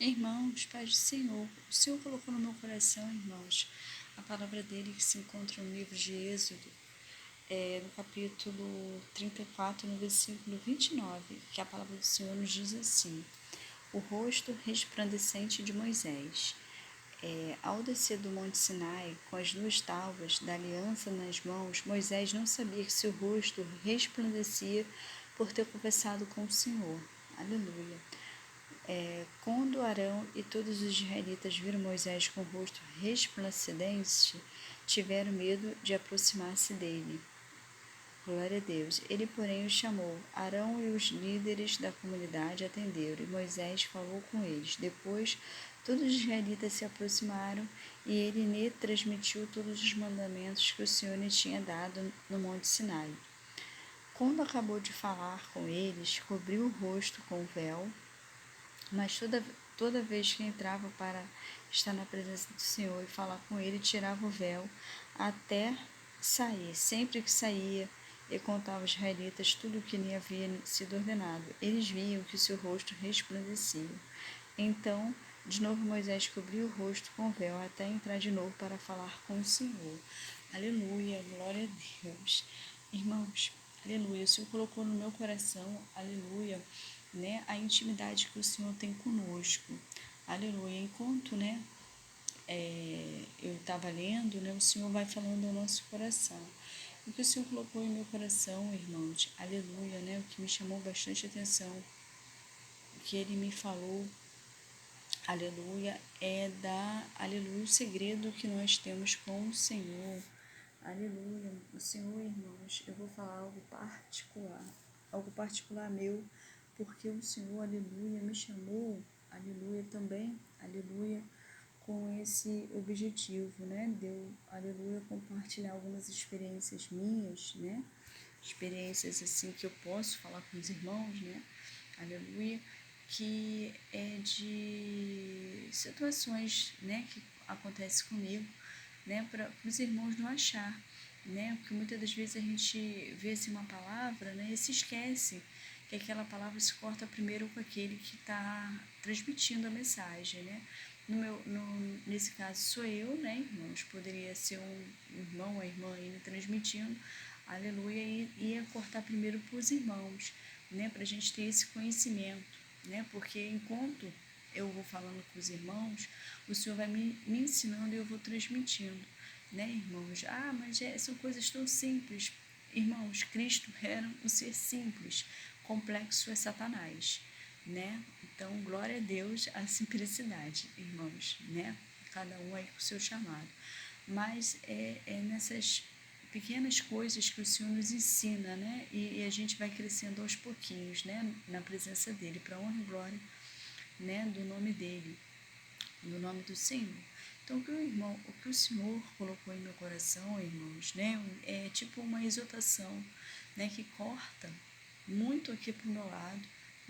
Irmãos, paz do Senhor, o Senhor colocou no meu coração, irmãos, a palavra dele que se encontra no livro de Êxodo, no capítulo 34, no versículo 29, que a palavra do Senhor nos diz assim: o rosto resplandecente de Moisés. Ao descer do Monte Sinai, com as duas tábuas da aliança nas mãos, Moisés não sabia que seu rosto resplandecia por ter conversado com o Senhor. Aleluia. Quando Arão e todos os israelitas viram Moisés com o rosto resplandecente, tiveram medo de aproximar-se dele. Glória a Deus. Ele, porém, os chamou. Arão e os líderes da comunidade atenderam, e Moisés falou com eles. Depois, todos os israelitas se aproximaram, e ele lhe transmitiu todos os mandamentos que o Senhor lhe tinha dado no Monte Sinai. Quando acabou de falar com eles, cobriu o rosto com o véu, mas toda vez que entrava para estar na presença do Senhor e falar com ele, tirava o véu até sair. Sempre que saía, e contava aos israelitas tudo o que lhe havia sido ordenado. Eles viam que seu rosto resplandecia. Então, de novo Moisés cobriu o rosto com o véu até entrar de novo para falar com o Senhor. Aleluia, glória a Deus. Irmãos, aleluia, o Senhor colocou no meu coração, aleluia, né, a intimidade que o Senhor tem conosco. Aleluia. Enquanto, né, eu estava lendo, né, o Senhor vai falando ao nosso coração. O que o Senhor colocou em meu coração, irmãos, aleluia, né, o que me chamou bastante atenção, o que ele me falou, aleluia, aleluia, o segredo que nós temos com o Senhor. Aleluia, o Senhor, irmãos, eu vou falar algo particular meu, porque o Senhor, aleluia, me chamou, aleluia, também, aleluia, com esse objetivo, né, de eu, aleluia, compartilhar algumas experiências minhas, né, experiências assim que eu posso falar com os irmãos, né, aleluia, que é de situações, né, que acontecem comigo, né, para os irmãos não achar, né, porque muitas das vezes a gente vê assim uma palavra, né, e se esquece que aquela palavra se corta primeiro com aquele que está transmitindo a mensagem, né. Nesse caso sou eu, né, irmãos, poderia ser um irmão, uma irmã aí me transmitindo, aleluia, e ia cortar primeiro para os irmãos, né, para a gente ter esse conhecimento, né, porque enquanto eu vou falando com os irmãos, o Senhor vai me ensinando e eu vou transmitindo, né, irmãos? Mas são coisas tão simples. Irmãos, Cristo era um ser simples, complexo é Satanás, né? Então, glória a Deus à simplicidade, irmãos, né? Cada um aí com o seu chamado. Mas é nessas pequenas coisas que o Senhor nos ensina, né? E a gente vai crescendo aos pouquinhos, né? Na presença dEle, para a honra e glória, né? Do nome dEle, do nome do Senhor. Então, o que o Senhor colocou em meu coração, irmãos, né? É tipo uma exortação, né? Que corta muito aqui para o meu lado,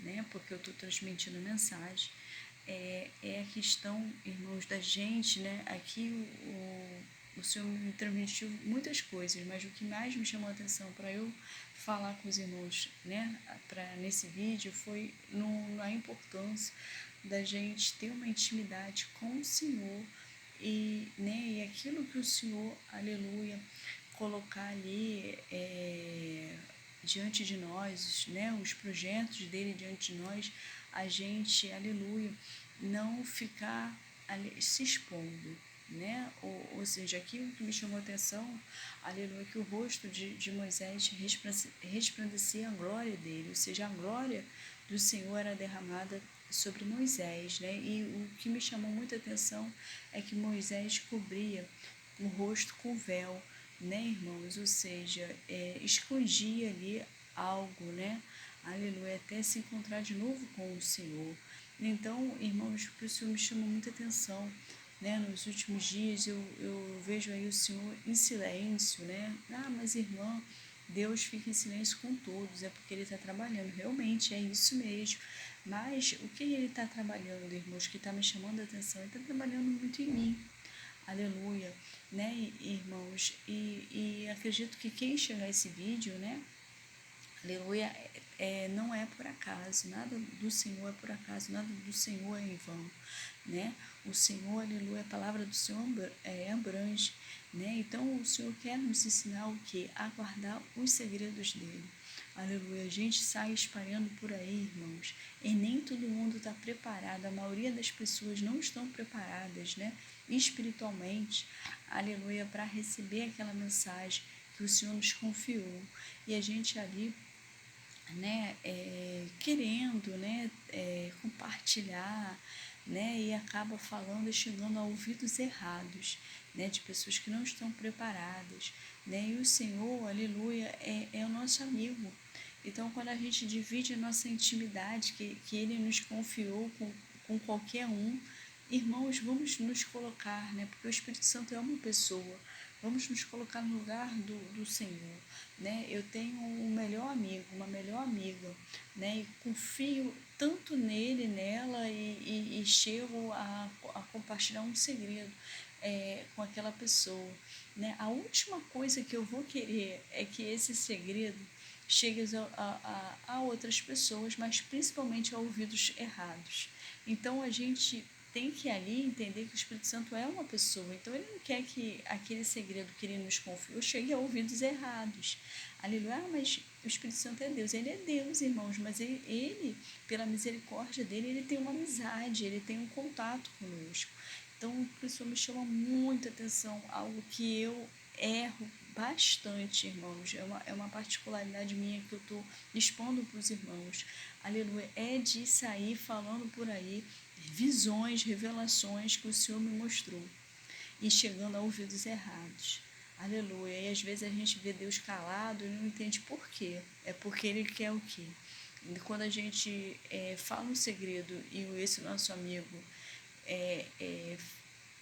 né? Porque eu estou transmitindo a mensagem. É a questão, irmãos, da gente, né? Aqui o Senhor me transmitiu muitas coisas, mas o que mais me chamou a atenção para eu falar com os irmãos, né, nesse vídeo foi na importância da gente ter uma intimidade com o Senhor e aquilo que o Senhor, aleluia, colocar ali diante de nós, né, os projetos dele diante de nós, a gente, aleluia, não ficar se expondo, né? Ou seja, aquilo que me chamou a atenção, aleluia, que o rosto de Moisés resplandecia a glória dele, ou seja, a glória do Senhor era derramada sobre Moisés, né? E o que me chamou muita atenção é que Moisés cobria o rosto com véu, né, irmãos? Ou seja, escondia ali algo, né? Aleluia, até se encontrar de novo com o Senhor. Então, irmãos, o que o Senhor me chamou muita atenção, né? Nos últimos dias eu vejo aí o Senhor em silêncio, né? Mas irmã, Deus fica em silêncio com todos, é porque Ele está trabalhando. Realmente, é isso mesmo. Mas o que Ele está trabalhando, irmãos, que está me chamando a atenção? Ele está trabalhando muito em mim. Aleluia, né, irmãos? E acredito que quem chegar a esse vídeo, né? Aleluia, não é por acaso, nada do Senhor é por acaso, nada do Senhor é em vão, né? O Senhor, aleluia, a palavra do Senhor abrange, né? Então o Senhor quer nos ensinar o quê? A guardar os segredos dele. Aleluia, a gente sai espalhando por aí, irmãos, e nem todo mundo está preparado, a maioria das pessoas não estão preparadas, né? Espiritualmente, aleluia, para receber aquela mensagem que o Senhor nos confiou. E a gente ali, né, querendo, né, compartilhar, né, e acaba falando e chegando a ouvidos errados, né, de pessoas que não estão preparadas, né, e o Senhor, aleluia, é o nosso amigo. Então, quando a gente divide a nossa intimidade, que Ele nos confiou com qualquer um, irmãos, vamos nos colocar, né, porque o Espírito Santo é uma pessoa, vamos nos colocar no lugar do Senhor, né? Eu tenho um melhor amigo, uma melhor amiga, né? E confio tanto nele, nela e chego a compartilhar um segredo com aquela pessoa, né? A última coisa que eu vou querer é que esse segredo chegue a outras pessoas, mas principalmente a ouvidos errados. Então a gente tem que ali entender que o Espírito Santo é uma pessoa, então ele não quer que aquele segredo que ele nos confiou chegue a ouvidos errados. Aleluia, mas o Espírito Santo é Deus, irmãos, mas ele, pela misericórdia dele, ele tem uma amizade, ele tem um contato conosco. Então, isso me chama muita atenção, algo que eu erro bastante, irmãos, é uma particularidade minha que eu estou expondo para os irmãos, aleluia, é de sair falando por aí visões, revelações que o Senhor me mostrou e chegando a ouvidos errados. Aleluia. E às vezes a gente vê Deus calado e não entende por quê. É porque Ele quer o quê? E quando a gente fala um segredo e esse nosso amigo é, é,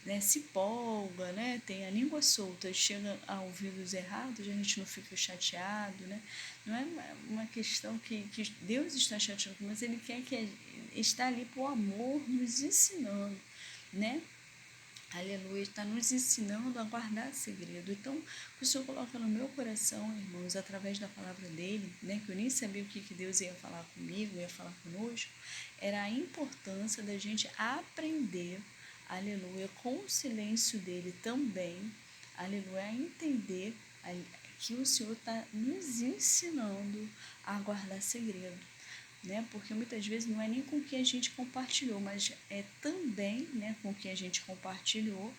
né, se polga, né, tem a língua solta e chega a ouvidos errados, a gente não fica chateado, né? Não é uma questão que Deus está chateado, mas Ele quer que está ali por amor, nos ensinando, né? Aleluia, está nos ensinando a guardar segredo. Então, o Senhor coloca no meu coração, irmãos, através da palavra dele, né, que eu nem sabia o que Deus ia falar comigo, ia falar conosco, era a importância da gente aprender, aleluia, com o silêncio dele também, aleluia, a entender que o Senhor está nos ensinando a guardar segredo, né? Porque muitas vezes não é nem com o que a gente compartilhou, mas é também, né, com o que a gente compartilhou,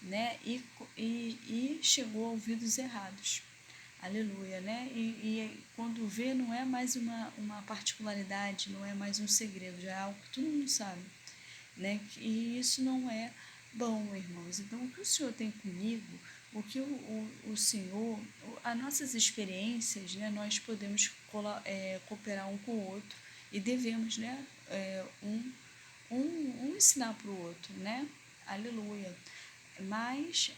né, e chegou a ouvidos errados. Aleluia, né? E quando vê, não é mais uma particularidade, não é mais um segredo, já é algo que todo mundo sabe, né? E isso não é bom, irmãos. Então, o que o Senhor tem comigo, o que o Senhor, as nossas experiências, né? Nós podemos cooperar um com o outro e devemos, né? Um ensinar para o outro, né? Aleluia. Mas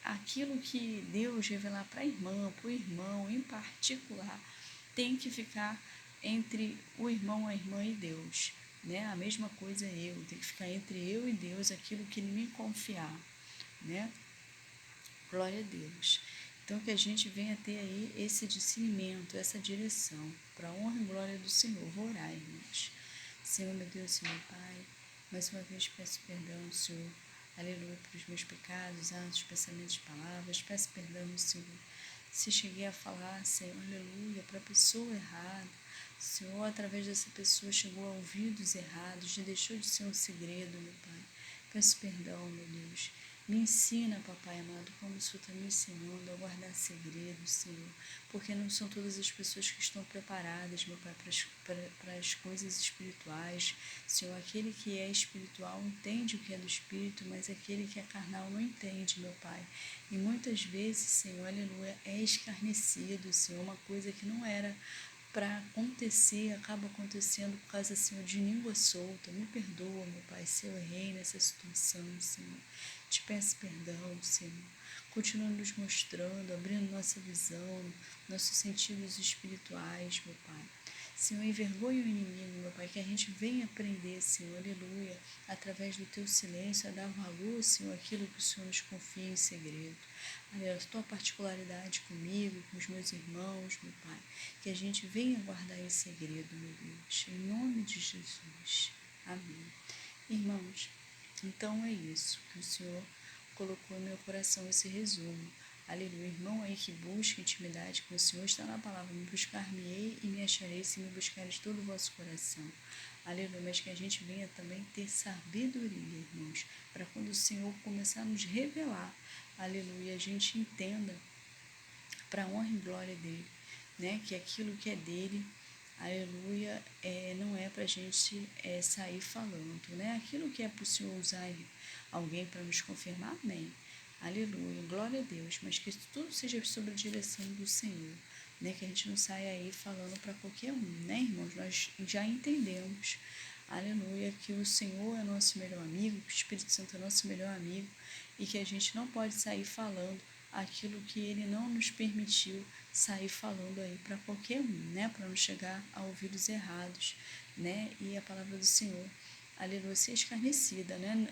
aquilo que Deus revelar para a irmã, para o irmão em particular, tem que ficar entre o irmão, a irmã e Deus, né? A mesma coisa tem que ficar entre eu e Deus aquilo que Ele me confiar, né? Glória a Deus. Então, que a gente venha ter aí esse discernimento, essa direção, para a honra e glória do Senhor. Vou orar, irmãos. Senhor, meu Deus, Senhor Pai, mais uma vez peço perdão, Senhor, aleluia, pelos meus pecados, atos, pensamentos, palavras. Peço perdão, Senhor, se cheguei a falar, Senhor, aleluia, para a pessoa errada. Senhor, através dessa pessoa chegou a ouvidos errados e deixou de ser um segredo, meu Pai. Peço perdão, meu Deus. Me ensina, papai amado, como o Senhor está me ensinando a guardar segredos, Senhor, porque não são todas as pessoas que estão preparadas, meu Pai, para as coisas espirituais. Senhor, aquele que é espiritual entende o que é do Espírito, mas aquele que é carnal não entende, meu Pai. E muitas vezes, Senhor, aleluia, é escarnecido, Senhor, uma coisa que não era para acontecer, acaba acontecendo por causa, Senhor, de língua solta. Me perdoa, meu Pai, se eu errei nessa situação, Senhor. Te peço perdão, Senhor. Continua nos mostrando, abrindo nossa visão, nossos sentidos espirituais, meu Pai. Senhor, envergonha o inimigo, meu Pai, que a gente venha aprender, Senhor, aleluia, através do Teu silêncio, a dar valor, Senhor, aquilo que o Senhor nos confia em segredo. Aleluia, a Tua particularidade comigo, com os meus irmãos, meu Pai, que a gente venha guardar em segredo, meu Deus, em nome de Jesus. Amém. Irmãos, então é isso que o Senhor colocou no meu coração, esse resumo. Aleluia. Irmão aí que busca intimidade com o Senhor, está na palavra: me buscar-me-ei e me acharei se me buscares todo o vosso coração. Aleluia. Mas que a gente venha também ter sabedoria, irmãos, para quando o Senhor começar a nos revelar, aleluia, a gente entenda para a honra e glória dele, né? Que aquilo que é dele, aleluia, não é para a gente sair falando, né? Aquilo que é para o Senhor usar alguém para nos confirmar, amém. Aleluia, glória a Deus, mas que tudo seja sob a direção do Senhor, né? Que a gente não saia aí falando para qualquer um, né, irmãos? Nós já entendemos, aleluia, que o Senhor é nosso melhor amigo, que o Espírito Santo é nosso melhor amigo e que a gente não pode sair falando aquilo que ele não nos permitiu sair falando aí para qualquer um, né? Para não chegar a ouvidos errados, né? E a palavra do Senhor, aleluia, ser escarnecida, né?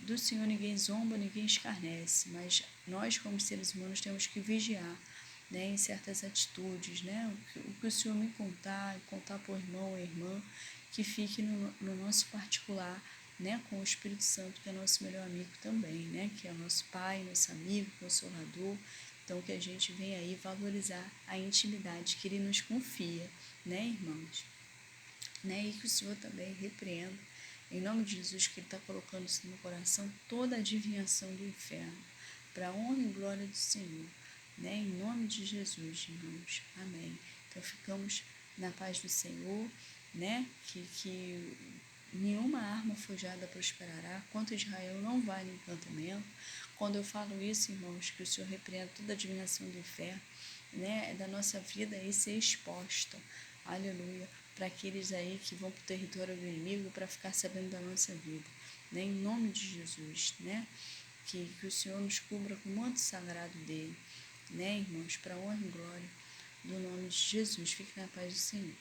Do Senhor ninguém zomba, ninguém escarnece, mas nós, como seres humanos, temos que vigiar, né, em certas atitudes, né, o que o Senhor me contar para o irmão ou irmã, que fique no nosso particular, né, com o Espírito Santo, que é nosso melhor amigo também, né, que é o nosso Pai, nosso amigo, consolador. Então, que a gente venha aí valorizar a intimidade que Ele nos confia, né, irmãos? Né, e que o Senhor também repreenda, em nome de Jesus, que Ele está colocando isso no coração, toda a adivinhação do inferno, para a honra e glória do Senhor, né, em nome de Jesus, irmãos, amém. Então ficamos na paz do Senhor, né, que nenhuma arma forjada prosperará, contra Israel não vale encantamento. Quando eu falo isso, irmãos, que o Senhor repreenda toda a adivinhação do inferno, né, da nossa vida aí ser exposta, aleluia, para aqueles aí que vão para o território do inimigo para ficar sabendo da nossa vida, né, em nome de Jesus, né, que o Senhor nos cubra com o manto sagrado dele, né, irmãos, para a honra e glória do nome de Jesus. Fique na paz do Senhor.